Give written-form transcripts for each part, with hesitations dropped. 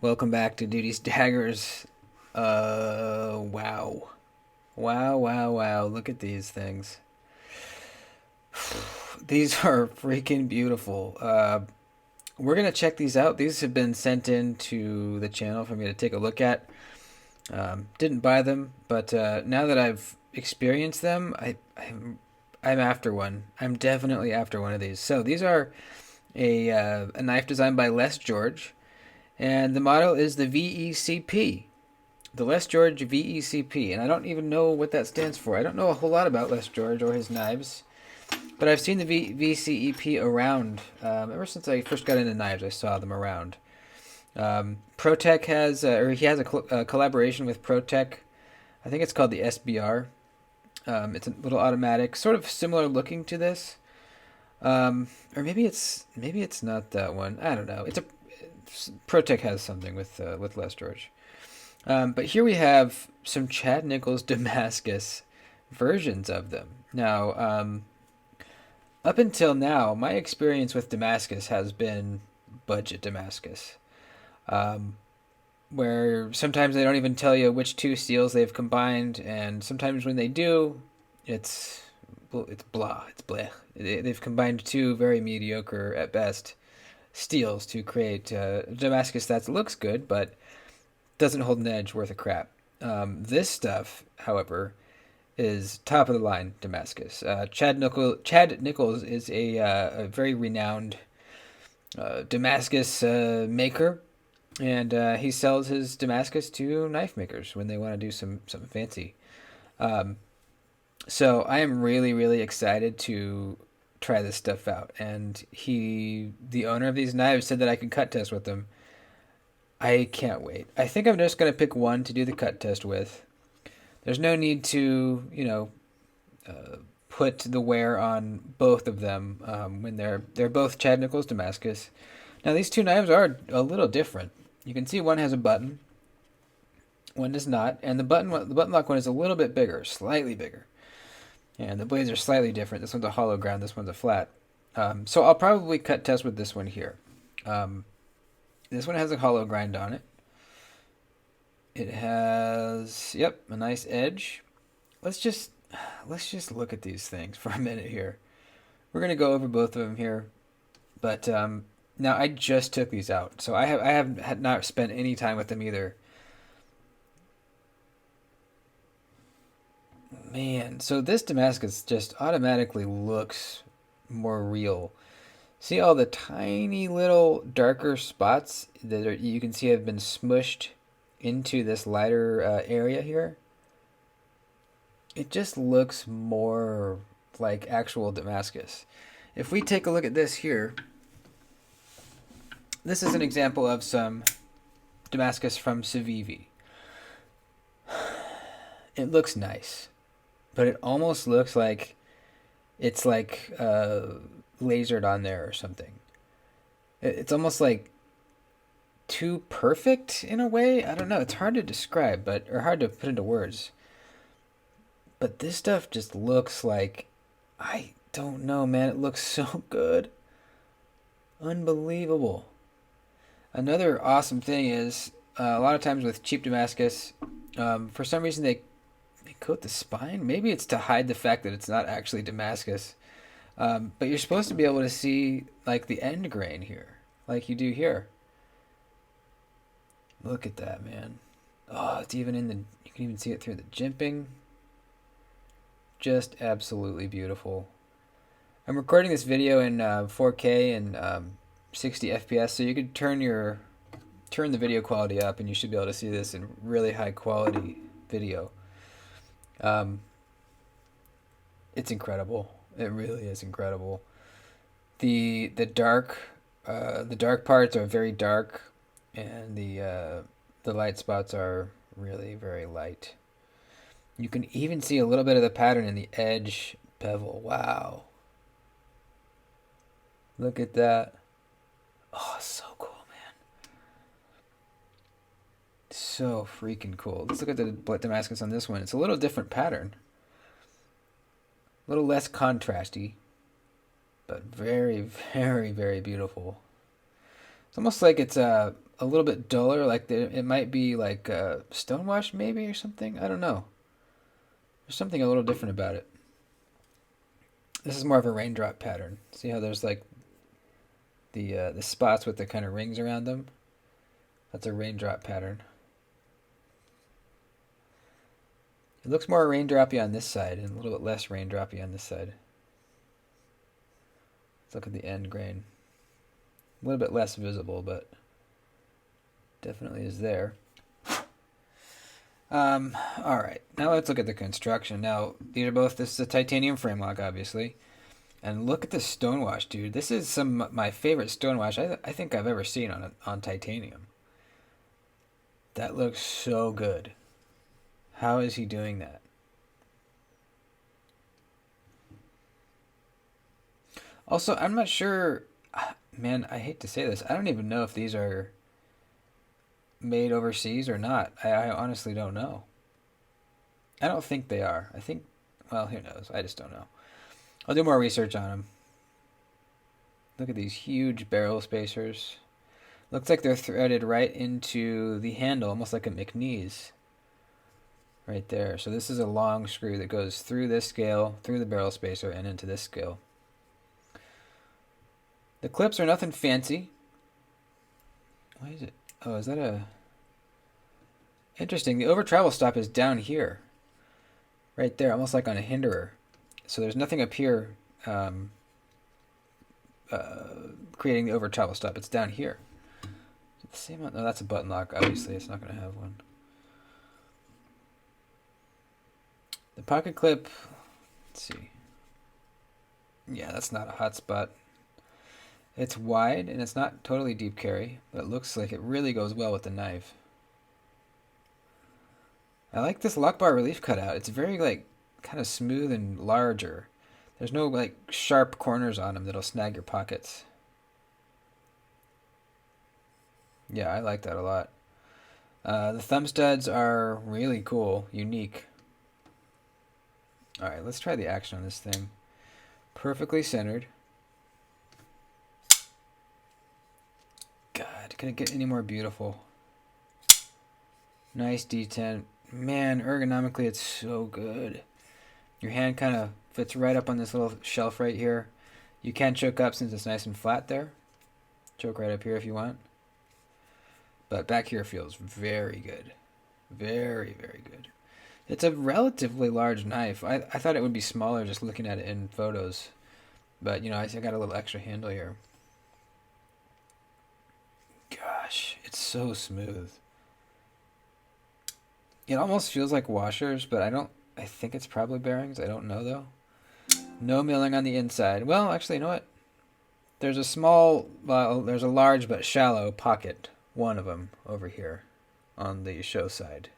Welcome back to Duty's Daggers. Wow. Wow, wow, wow. Look at these things. These are freaking beautiful. We're going to check these out. These have been sent in to the channel for me to take a look at. Didn't buy them, but now that I've experienced them, I'm after one. I'm definitely after one of these. So these are a knife designed by Les George, and the model is the VECP. The Les George VECP, and I don't even know what that stands for. I don't know a whole lot about Les George or his knives, but I've seen the VCEP around ever since I first got into knives. I saw them around. ProTech has, or he has a collaboration with ProTech. I think it's called the SBR. It's a little automatic, sort of similar looking to this, or maybe it's not that one. I don't know. ProTech has something with Les George. But here we have some Chad Nichols Damascus versions of them. Now, up until now, my experience with Damascus has been budget Damascus, um, where sometimes they don't even tell you which two steels they've combined, and sometimes when they do, it's it's blah, it's blech. They've combined two very mediocre at best steels to create Damascus that looks good, but doesn't hold an edge worth a crap. This stuff, however, is top of the line Damascus. Chad Nichols is a very renowned Damascus maker, and he sells his Damascus to knife makers when they want to do something fancy. Um, so I am really really excited to try this stuff out. And the owner of these knives, said that I could cut test with them. I can't wait. I think I'm just gonna pick one to do the cut test with. There's no need to, put the wear on both of them when they're both Chad Nichols Damascus. Now these two knives are a little different. You can see one has a button, one does not, and the button lock one is a little bit bigger, slightly bigger, and the blades are slightly different. This one's a hollow ground, this one's a flat. So I'll probably cut test with this one here. Um, this one has a hollow grind on it. It has, yep, a nice edge. Let's just let's just look at these things for a minute here. We're gonna go over both of them here, but now I just took these out, so I have had not spent any time with them either. Man, so this Damascus just automatically looks more real. See all the tiny little darker spots you can see have been smushed into this lighter area here? It just looks more like actual Damascus. If we take a look at this here, this is an example of some Damascus from Civivi. It looks nice, but it almost looks like it's like lasered on there or something. It's almost like too perfect in a way. I don't know. It's hard to describe, but or hard to put into words. But this stuff just looks like, I don't know, man. It looks so good. Unbelievable. Another awesome thing is a lot of times with cheap Damascus, for some reason they coat the spine. Maybe it's to hide the fact that it's not actually Damascus. But you're supposed to be able to see like the end grain here, like you do here. Look at that, man. Oh, it's even in the. You can even see it through the jimping. Just absolutely beautiful. I'm recording this video in 4K and 60 FPS, so you could turn the video quality up, and you should be able to see this in really high quality video. Um, it's incredible. It really is incredible. The dark parts are very dark, and the light spots are really very light. You can even see a little bit of the pattern in the edge bevel. Wow. Look at that. Oh, so cool, man. So freaking cool. Let's look at the Damascus on this one. It's a little different pattern. A little less contrasty, but very, very, very beautiful. It's almost like it's a little bit duller, like it might be like stonewash maybe or something. I don't know. There's something a little different about it. This is more of a raindrop pattern. See how there's like the spots with the kind of rings around them? That's a raindrop pattern. It looks more raindroppy on this side and a little bit less raindroppy on this side. Let's look at the end grain. A little bit less visible, but definitely is there. All right, now let's look at the construction. Now, these are both, this is a titanium frame lock, obviously. And look at the stonewash, dude. This is some of my favorite stonewash I think I've ever seen on titanium. That looks so good. How is he doing that? Also, I'm not sure, man, I hate to say this. I don't even know if these are made overseas or not. I honestly don't know. I don't think they are. I think, well, who knows? I just don't know. I'll do more research on them. Look at these huge barrel spacers. Looks like they're threaded right into the handle, almost like a McNeese. Right there. So this is a long screw that goes through this scale, through the barrel spacer, and into this scale. The clips are nothing fancy. Why is it? Oh, is that a... Interesting. The over travel stop is down here. Right there, almost like on a hinderer. So there's nothing up here creating the over travel stop. It's down here. Is it the same one? No, that's a button lock. Obviously, it's not going to have one. The pocket clip, let's see. Yeah, that's not a hot spot. It's wide and it's not totally deep carry, but it looks like it really goes well with the knife. I like this lock bar relief cutout. It's very like kind of smooth and larger. There's no like sharp corners on them that'll snag your pockets. Yeah, I like that a lot. The thumb studs are really cool, unique. Alright, let's try the action on this thing. Perfectly centered. God, can it get any more beautiful? Nice detent. Man, ergonomically it's so good. Your hand kind of fits right up on this little shelf right here. You can choke up since it's nice and flat there. Choke right up here if you want. But back here feels very good. Very, very good. It's a relatively large knife. I thought it would be smaller just looking at it in photos. But, you know, I got a little extra handle here. Gosh, it's so smooth. It almost feels like washers, but I think it's probably bearings. I don't know, though. No milling on the inside. Well, actually, you know what? There's a large but shallow pocket. One of them over here on the show side.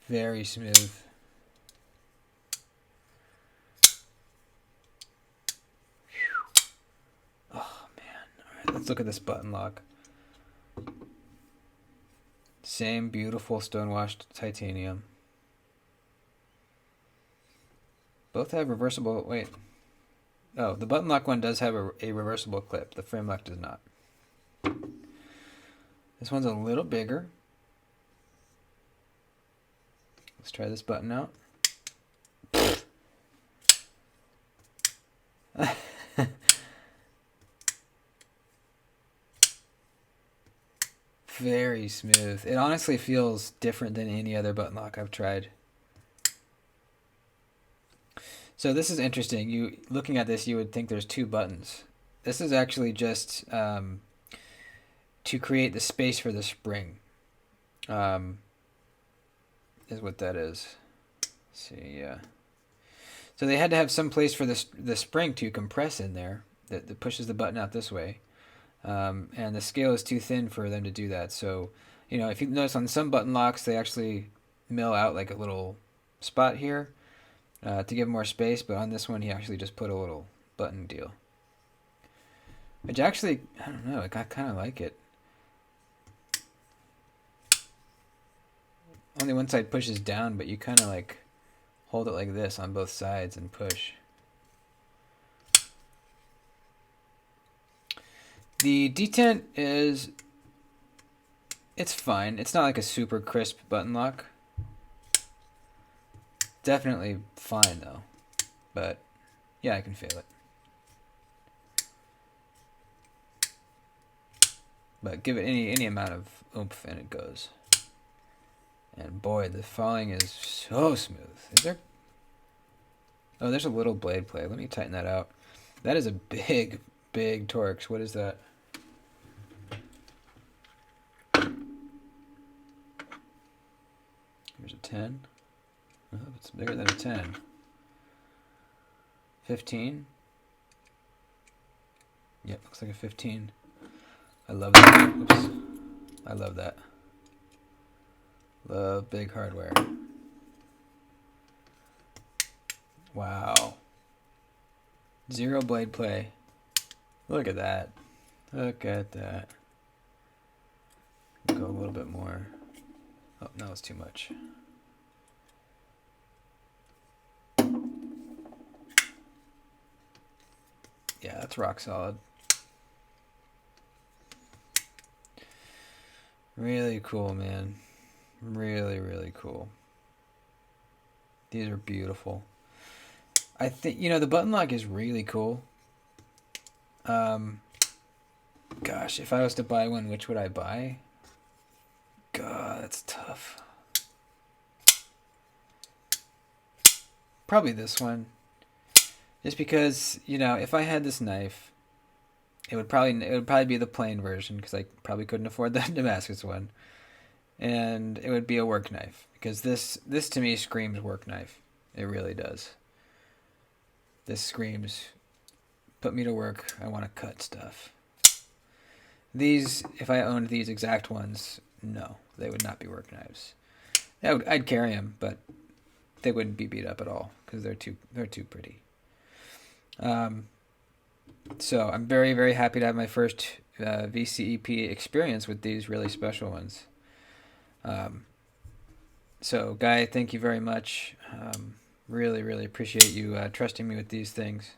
Very smooth. Oh man. Alright, let's look at this button lock. Same beautiful stonewashed titanium. Both have reversible, wait. Oh, the button lock one does have a reversible clip. The frame lock does not. This one's a little bigger. Let's try this button out. Very smooth. It honestly feels different than any other button lock I've tried. So this is interesting. You looking at this, you would think there's two buttons. This is actually just to create the space for the spring. Is what that is. Let's see, yeah. So they had to have some place for the spring to compress in there that pushes the button out this way. And the scale is too thin for them to do that. So, you know, if you notice on some button locks, they actually mill out like a little spot here to give more space. But on this one, he actually just put a little button deal. Which actually, I don't know, I kind of like it. Only one side pushes down, but you kind of like hold it like this on both sides and push. The detent is, it's fine. It's not like a super crisp button lock. Definitely fine though, but yeah, I can feel it. But give it any amount of oomph and it goes. And boy, the falling is so smooth. Is there? Oh, there's a little blade play. Let me tighten that out. That is a big Torx. What is that? Here's a 10. Oh, it's bigger than a 10. 15. Yep, looks like a 15. I love that. Oops. I love that. Love big hardware. Wow. Zero blade play. Look at that. Look at that. Go a little bit more. Oh, no, it's too much. Yeah, that's rock solid. Really cool, man. Really, really cool. These are beautiful. I think, you know, the button lock is really cool. Gosh, if I was to buy one, which would I buy? God, that's tough. Probably this one. Just because, you know, if I had this knife, it would probably be the plain version because I probably couldn't afford the Damascus one. And it would be a work knife because this to me screams work knife. It really does. This screams, put me to work. I want to cut stuff. These, if I owned these exact ones, no, they would not be work knives. I'd carry them, but they wouldn't be beat up at all because they're too pretty. So I'm very, very happy to have my first VCEP experience with these really special ones. So Guy, thank you very much. Really, really appreciate you trusting me with these things.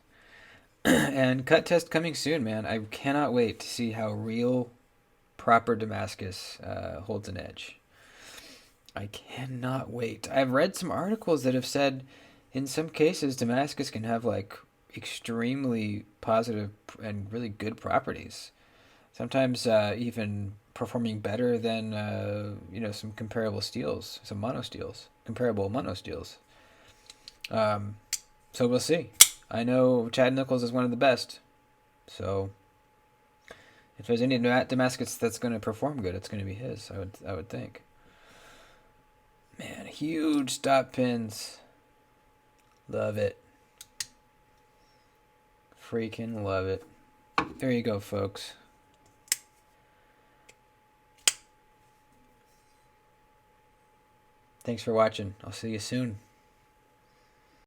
And cut test coming soon, man. I cannot wait to see how real, proper Damascus holds an edge. I cannot wait. I've read some articles that have said in some cases Damascus can have like extremely positive and really good properties. Sometimes even performing better than you know, some comparable steels, some comparable mono steels. So we'll see. I know Chad Nichols is one of the best. So if there's any Damascus that's going to perform good, it's going to be his. I would think. Man, huge stop pins. Love it. Freaking love it. There you go, folks. Thanks for watching. I'll see you soon.